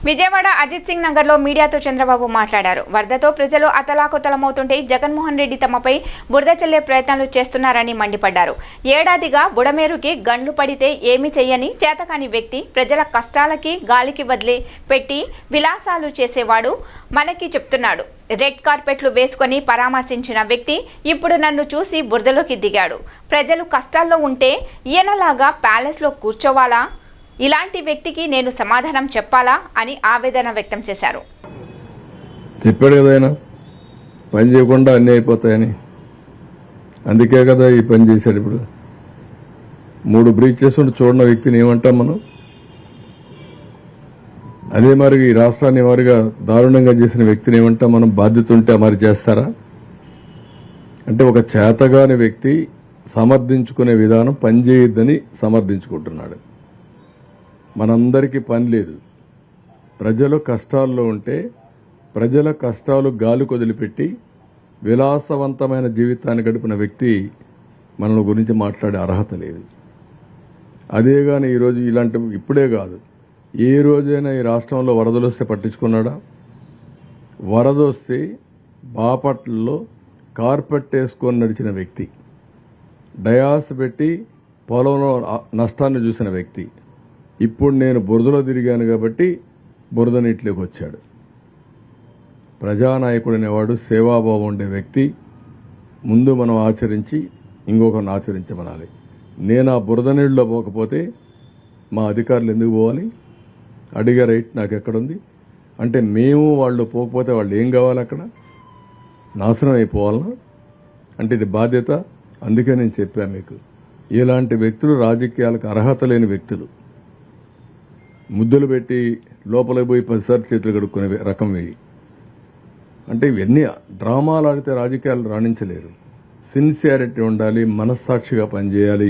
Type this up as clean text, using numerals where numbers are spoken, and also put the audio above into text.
విజయవాడ అజిత్ సింగ్ నగర్లో మీడియాతో చంద్రబాబు మాట్లాడారు. వరదతో ప్రజలు అతలాకుతలమవుతుంటే జగన్మోహన్ రెడ్డి తమపై బురద చల్లే ప్రయత్నాలు చేస్తున్నారని మండిపడ్డారు. ఏడాదిగా బుడమేరుకి గండ్లు పడితే ఏమీ చెయ్యని చేతకాని వ్యక్తి ప్రజల కష్టాలకి గాలికి వదిలి పెట్టి విలాసాలు చేసేవాడు మనకి చెప్తున్నాడు. రెడ్ కార్పెట్లు వేసుకొని పరామర్శించిన వ్యక్తి ఇప్పుడు నన్ను చూసి బురదలోకి దిగాడు. ప్రజలు కష్టాల్లో ఉంటే ఈయనలాగా ప్యాలెస్లో కూర్చోవాలా? ఇలాంటి వ్యక్తికి నేను సమాధానం చెప్పాలా అని ఆవేదన వ్యక్తం చేశారు. చెప్పాడు కదా ఆయన, పని చేయకుండా అన్నీ అయిపోతాయని. అందుకే కదా ఈ పని చేశాడు. ఇప్పుడు 3 బ్రీచ్ చేసుకుంటూ చూడని వ్యక్తిని ఏమంటాం మనం? అదే మరి ఈ రాష్ట్రాన్ని వారిగా దారుణంగా చేసిన వ్యక్తిని ఏమంటాం మనం? బాధ్యత ఉంటే మరి చేస్తారా? అంటే ఒక చేతగాని వ్యక్తి సమర్థించుకునే విధానం పనిచేయొద్దని సమర్థించుకుంటున్నాడు. మనందరికీ పని లేదు. ప్రజలు కష్టాల్లో ఉంటే ప్రజల కష్టాలు గాలి కొదిలిపెట్టి విలాసవంతమైన జీవితాన్ని గడిపిన వ్యక్తి మన గురించి మాట్లాడే అర్హత లేదు. అదే గాని ఈరోజు ఇలాంటి ఇప్పుడే కాదు, ఏ రోజైనా ఈ రాష్ట్రంలో వరదలు వస్తే పట్టించుకున్నాడా? వరద వస్తే బాపట్లలో కార్పెట్ వేసుకొని నడిచిన వ్యక్తి, డయాస్ పెట్టి పొలంలో నష్టాన్ని చూసిన వ్యక్తి, ఇప్పుడు నేను బురదలో తిరిగాను కాబట్టి బురద నీటిలోకి వచ్చాడు. ప్రజానాయకుడు అనేవాడు సేవాభావం ఉండే వ్యక్తి. ముందు మనం ఆచరించి ఇంకొకరిని ఆచరించమనాలి. నేను ఆ బురద నీళ్ళలో పోకపోతే మా అధికారులు ఎందుకు పోవాలి? అడిగే రైట్ నాకు ఎక్కడుంది? అంటే మేము వాళ్ళు పోకపోతే వాళ్ళు ఏం కావాలి? అక్కడ నాశనం అయిపోవాలనా? అంటే ఇది బాధ్యత. అందుకే నేను చెప్పాను మీకు, ఇలాంటి వ్యక్తులు రాజకీయాలకు అర్హత లేని వ్యక్తులు. ముద్దులు పెట్టి లోపలికి పోయి 10 సార్లు చేతులు కడుక్కునే రకం వేయి. అంటే ఇవన్నీ డ్రామాలు ఆడితే రాజకీయాలు రాణించలేరు. సిన్సియారిటీ ఉండాలి, మనస్సాక్షిగా పనిచేయాలి.